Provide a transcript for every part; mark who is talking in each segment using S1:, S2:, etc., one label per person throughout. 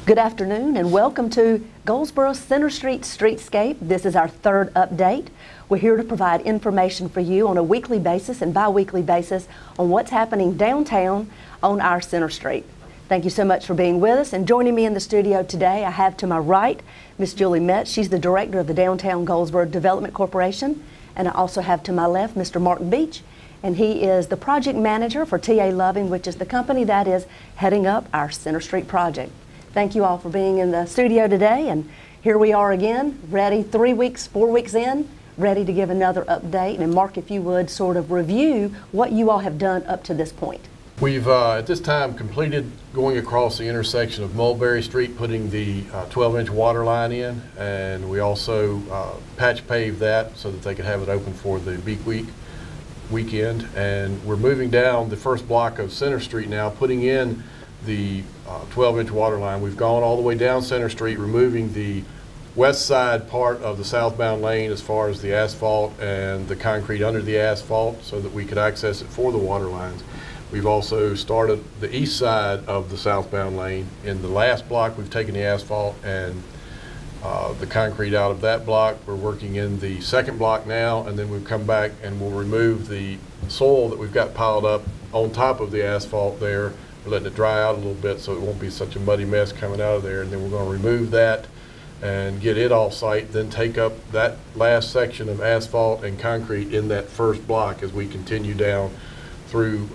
S1: Good afternoon and welcome to Goldsboro Center Street Streetscape. This is our third update. We're here to provide information for you on a weekly basis and bi-weekly basis on what's happening downtown on our Center Street. Thank you so much for being with us, and joining me in the studio today I have to my right Miss Julie Metz. She's the director of the Downtown Goldsboro Development Corporation, and I also have to my left Mr. Mark Beach, and he is the project manager for TA Loving, which is the company that is heading up our Center Street project. Thank you all for being in the studio today, and here we are again, ready 4 weeks in, ready to give another update. And Mark, if you would sort of review what you all have done up to this point.
S2: We've at this time completed going across the intersection of Mulberry Street, putting the 12-inch water line in, and we also patch paved that so that they could have it open for the Beak weekend. And we're moving down the first block of Center Street now, putting in the 12-inch water line. We've gone all the way down Center Street, removing the west side part of the southbound lane as far as the asphalt and the concrete under the asphalt so that we could access it for the water lines. We've also started the east side of the southbound lane. In the last block, we've taken the asphalt and the concrete out of that block. We're working in the second block now, and then we've come back and we'll remove the soil that we've got piled up on top of the asphalt there. We're letting it dry out a little bit so it won't be such a muddy mess coming out of there, and then we're going to remove that and get it off site, then take up that last section of asphalt and concrete in that first block as we continue down through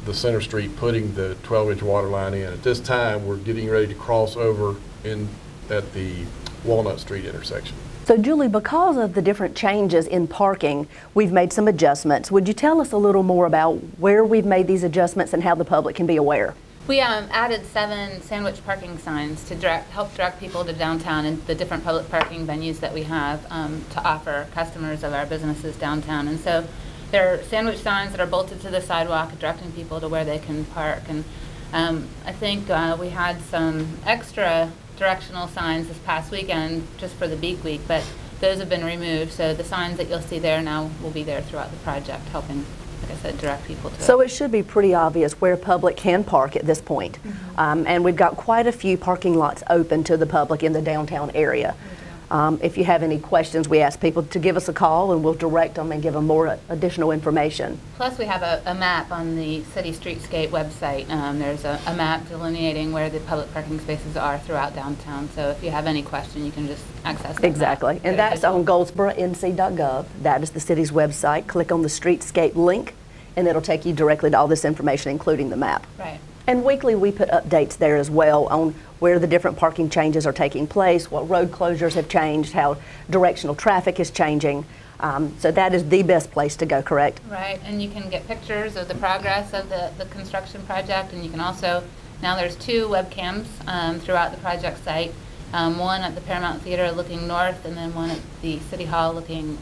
S2: the Center Street, putting the 12-inch water line in. At this time, we're getting ready to cross over in at the Walnut Street intersection.
S1: So Julie, because of the different changes in parking, we've made some adjustments. Would you tell us a little more about where we've made these adjustments and how the public can be aware?
S3: We added 7 sandwich parking signs to help direct people to downtown and the different public parking venues that we have to offer customers of our businesses downtown. And so there are sandwich signs that are bolted to the sidewalk, directing people to where they can park. And I think we had some extra directional signs this past weekend just for the Beak Week, but those have been removed. So the signs that you'll see there now will be there throughout the project, helping, like I said, direct people to it.
S1: So it should be pretty obvious where public can park at this point. And we've got quite a few parking lots open to the public in the downtown area. If you have any questions, we ask people to give us a call and we'll direct them and give them more additional information.
S3: Plus we have a map on the City Streetscape website. There's a map delineating where the public parking spaces are throughout downtown. So if you have any question, you can just access that
S1: Exactly.
S3: map.
S1: And that's on goldsboronc.gov. That is the city's website. Click on the Streetscape link and it'll take you directly to all this information, including the map.
S3: Right. And
S1: weekly we put updates there as well on where the different parking changes are taking place, what road closures have changed, how directional traffic is changing. So that is the best place to go, correct?
S3: Right, and you can get pictures of the progress of the construction project, and you can also, now there's 2 webcams throughout the project site, one at the Paramount Theater looking north, and then one at the City Hall looking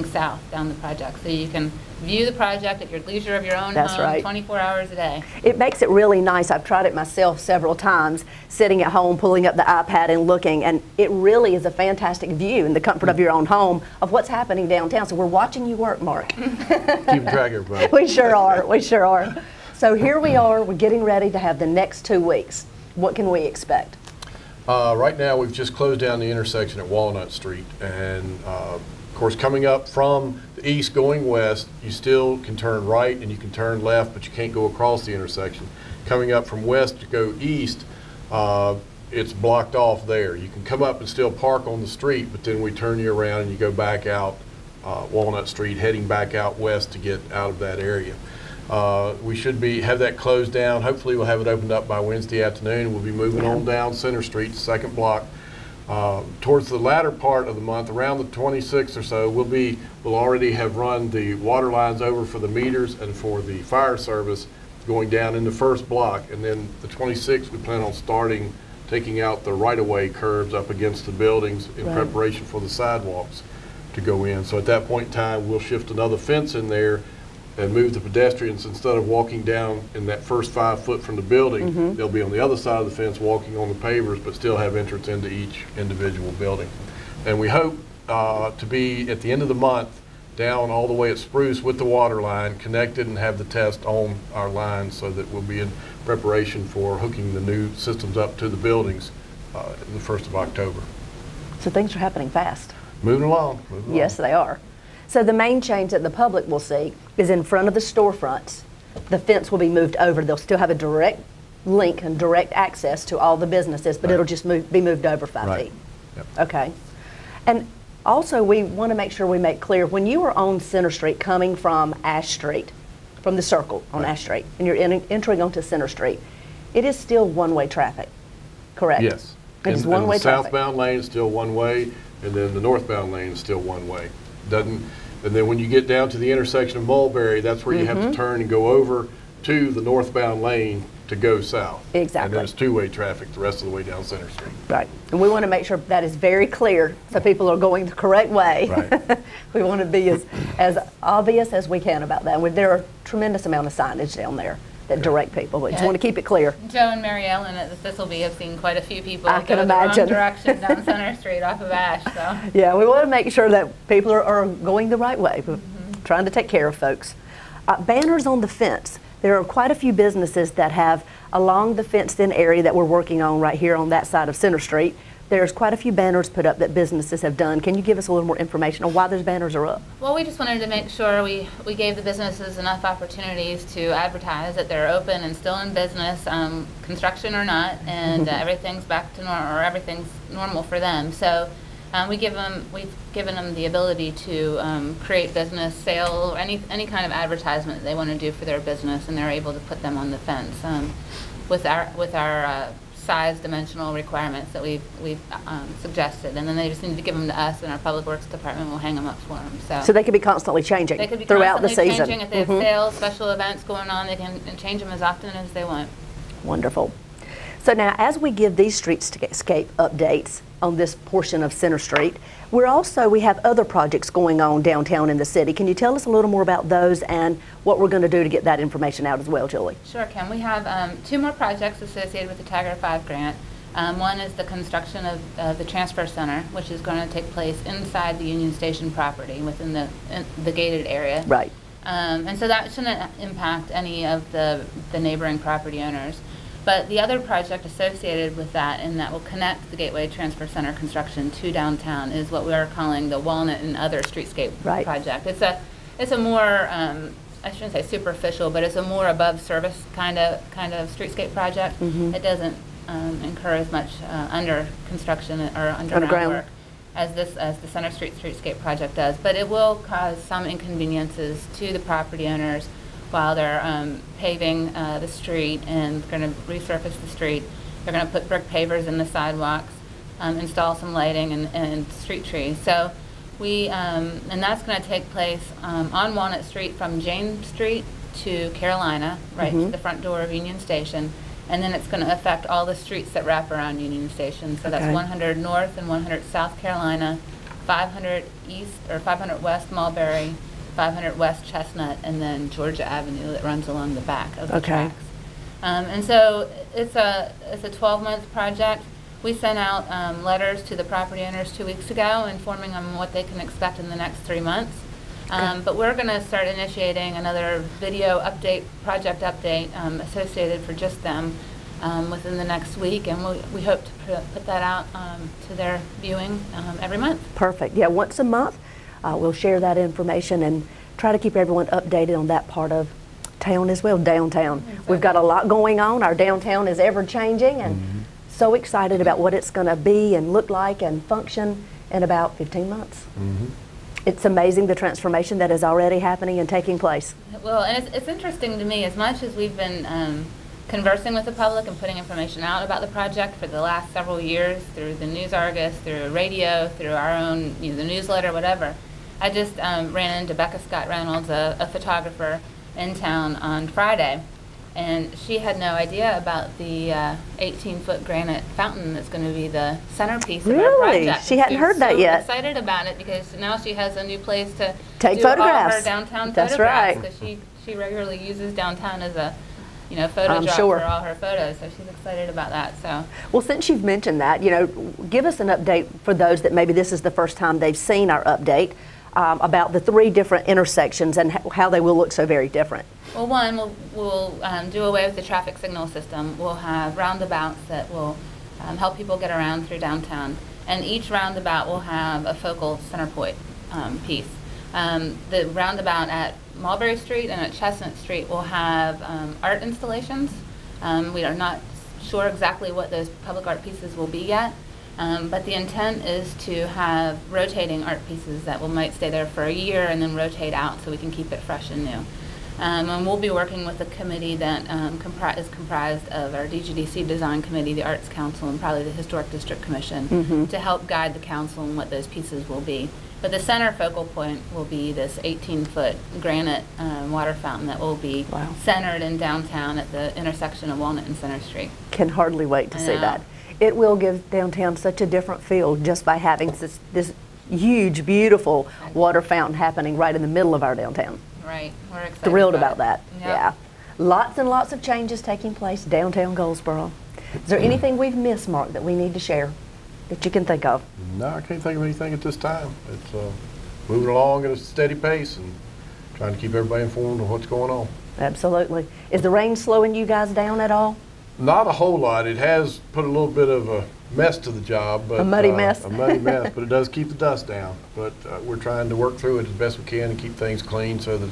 S3: south down the project. So you can view the project at your leisure of your own home,
S1: right.
S3: 24 hours a day.
S1: It makes it really nice. I've tried it myself several times, sitting at home, pulling up the iPad and looking, and it really is a fantastic view in the comfort of your own home of what's happening downtown. So we're watching you work, Mark.
S2: Keep track, everybody.
S1: We sure are. We sure are. So here we are. We're getting ready to have the next 2 weeks. What can we expect?
S2: Right now, we've just closed down the intersection at Walnut Street, and of course, coming up from the east going west, you still can turn right and you can turn left, but you can't go across the intersection. Coming up from west to go east, it's blocked off there. You can come up and still park on the street, but then we turn you around and you go back out Walnut Street, heading back out west to get out of that area. We should have that closed down. Hopefully we'll have it opened up by Wednesday afternoon. We'll be moving on down Center Street, second block. Towards the latter part of the month, around the 26th or so, we'll already have run the water lines over for the meters and for the fire service going down in the first block. And then the 26th, we plan on taking out the right-of-way curbs up against the buildings in preparation for the sidewalks to go in. So at that point in time, we'll shift another fence in there and move the pedestrians. Instead of walking down in that first 5 foot from the building, they'll be on the other side of the fence walking on the pavers, but still have entrance into each individual building. And we hope to be at the end of the month down all the way at Spruce with the water line, connected, and have the test on our line so that we'll be in preparation for hooking the new systems up to the buildings the 1st of October.
S1: So things are happening fast.
S2: Moving along. Moving
S1: Yes,
S2: along.
S1: they are. So the main change that the public will see is in front of the storefronts. The fence will be moved over. They'll still have a direct link and direct access to all the businesses, but
S2: Right.
S1: it'll just be moved over 5
S2: Right.
S1: feet.
S2: Yep.
S1: Okay. And also, we want to make sure we make clear, when you are on Center Street coming from Ash Street, from the circle on
S2: Right.
S1: Ash Street, and you're entering onto Center Street, it is still one-way traffic, correct?
S2: Yes.
S1: It is
S2: And
S1: one-way
S2: the
S1: traffic.
S2: southbound lane is still one way, and then the northbound lane is still one way. And then when you get down to the intersection of Mulberry, that's where you have to turn and go over to the northbound lane to go south.
S1: Exactly.
S2: And then it's two-way traffic the rest of the way down Center Street.
S1: Right. And we want to make sure that is very clear so people are going the correct way.
S2: Right.
S1: We want to be as obvious as we can about that. There are a tremendous amount of signage down there that direct people. We just want to keep it clear.
S3: Joe and Mary Ellen at the Thistleby have seen quite a few people
S1: I
S3: go
S1: can
S3: the
S1: imagine.
S3: wrong direction down Center Street off of Ash. So
S1: Yeah, we want to make sure that people are going the right way, trying to take care of folks. Banners on the fence. There are quite a few businesses that have along the fenced-in area that we're working on right here on that side of Center Street. There's quite a few banners put up that businesses have done. Can you give us a little more information on why those banners are up?
S3: well, we just wanted to make sure we gave the businesses enough opportunities to advertise that they're open and still in business, construction or not, and everything's back to normal, or everything's normal for them. So we've given them the ability to create business, sale, any kind of advertisement that they want to do for their business, and they're able to put them on the fence with our size dimensional requirements that we've suggested, and then they just need to give them to us, and our Public Works Department will hang them up for them.
S1: So they could be constantly changing
S3: They could be
S1: throughout the
S3: constantly
S1: season.
S3: changing. If they have sales, special events going on, they can change them as often as they want.
S1: Wonderful. So now, as we give these streetscape updates on this portion of Center Street, we have other projects going on downtown in the city. Can you tell us a little more about those and what we're going to do to get that information out as well, Julie?
S3: Sure, Kim. We have 2 more projects associated with the Tiger 5 grant. One is the construction of the transfer center, which is going to take place inside the Union Station property within the gated area.
S1: Right.
S3: And so that shouldn't impact any of the neighboring property owners. But the other project associated with that, and that will connect the Gateway Transfer Center construction to downtown, is what we are calling the Walnut and Other Streetscape project. It's a more I shouldn't say superficial, but it's a more above service kind of streetscape project. It doesn't incur as much under construction or underground work as the Center Street Streetscape project does. But it will cause some inconveniences to the property owners while they're paving the street and going to resurface the street. They're going to put brick pavers in the sidewalks, install some lighting and street trees. So and that's going to take place on Walnut Street from James Street to Carolina, right to the front door of Union Station. And then it's going to affect all the streets that wrap around Union Station. So that's 100 North and 100 South Carolina, 500 East or 500 West Mulberry, 500 West Chestnut, and then Georgia Avenue that runs along the back of the tracks. And so it's a 12-month project. We sent out letters to the property owners 2 weeks ago informing them what they can expect in the next 3 months. But we're going to start initiating another video update, project update associated for just them within the next week, and we hope to put that out to their viewing every month.
S1: Perfect. Yeah, once a month. We'll share that information and try to keep everyone updated on that part of town as well, downtown. Exactly. We've got a lot going on. Our downtown is ever changing, and so excited about what it's going to be and look like and function in about 15 months. It's amazing the transformation that is already happening and taking place.
S3: Well, and it's interesting to me, as much as we've been conversing with the public and putting information out about the project for the last several years through the News Argus, through radio, through our own, the newsletter, whatever. I just ran into Becca Scott Reynolds, a photographer in town on Friday, and she had no idea about the 18-foot granite fountain that's going to be the centerpiece of our project.
S1: She hadn't heard that yet.
S3: She's excited about it because now she has a new place to
S1: take
S3: do
S1: photographs.
S3: All her downtown
S1: That's
S3: photographs,
S1: right.
S3: because she regularly uses downtown as a photo drop for all her photos, so she's excited about that. So,
S1: well, since you've mentioned that, give us an update for those that maybe this is the first time they've seen our update. about the 3 different intersections and how they will look so very different.
S3: Well, one, we'll do away with the traffic signal system. We'll have roundabouts that will help people get around through downtown. And each roundabout will have a focal center point piece. The roundabout at Mulberry Street and at Chestnut Street will have art installations. We are not sure exactly what those public art pieces will be yet. But the intent is to have rotating art pieces that might stay there for a year and then rotate out so we can keep it fresh and new. And we'll be working with a committee that is comprised of our DGDC Design Committee, the Arts Council, and probably the Historic District Commission to help guide the council on what those pieces will be. But the center focal point will be this 18-foot granite water fountain that will be centered in downtown at the intersection of Walnut and Center Street. Can hardly wait to see that. It will give downtown such a different feel just by having this huge, beautiful water fountain happening right in the middle of our downtown. Right. We're excited. Thrilled about that. Yep. Yeah. Lots and lots of changes taking place downtown Goldsboro. Is there anything we've missed, Mark, that we need to share that you can think of?
S2: No, I can't think of anything at this time. It's moving along at a steady pace and trying to keep everybody informed of what's going on. Absolutely.
S1: Is the rain slowing you guys down at all?
S2: Not a whole lot. It has put a little bit of a mess to the job. But,
S1: a muddy mess?
S2: A muddy mess, but it does keep the dust down. But we're trying to work through it as best we can and keep things clean so that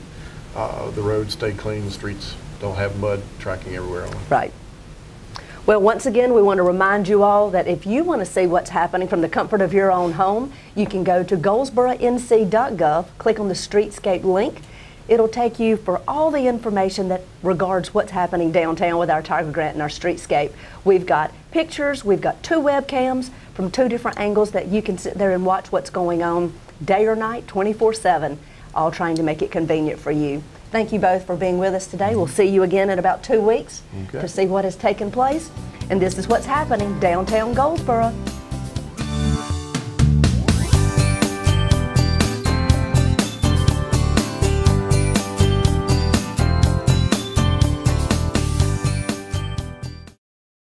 S2: the roads stay clean, the streets don't have mud tracking everywhere on them.
S1: Right. Well, once again, we want to remind you all that if you want to see what's happening from the comfort of your own home, you can go to goldsboronc.gov, click on the Streetscape link. It'll take you for all the information that regards what's happening downtown with our Tiger Grant and our Streetscape. We've got pictures, we've got 2 webcams from 2 different angles that you can sit there and watch what's going on day or night, 24/7, all trying to make it convenient for you. Thank you both for being with us today. We'll see you again in about 2 weeks to see what has taken place. And this is what's happening downtown Goldsboro.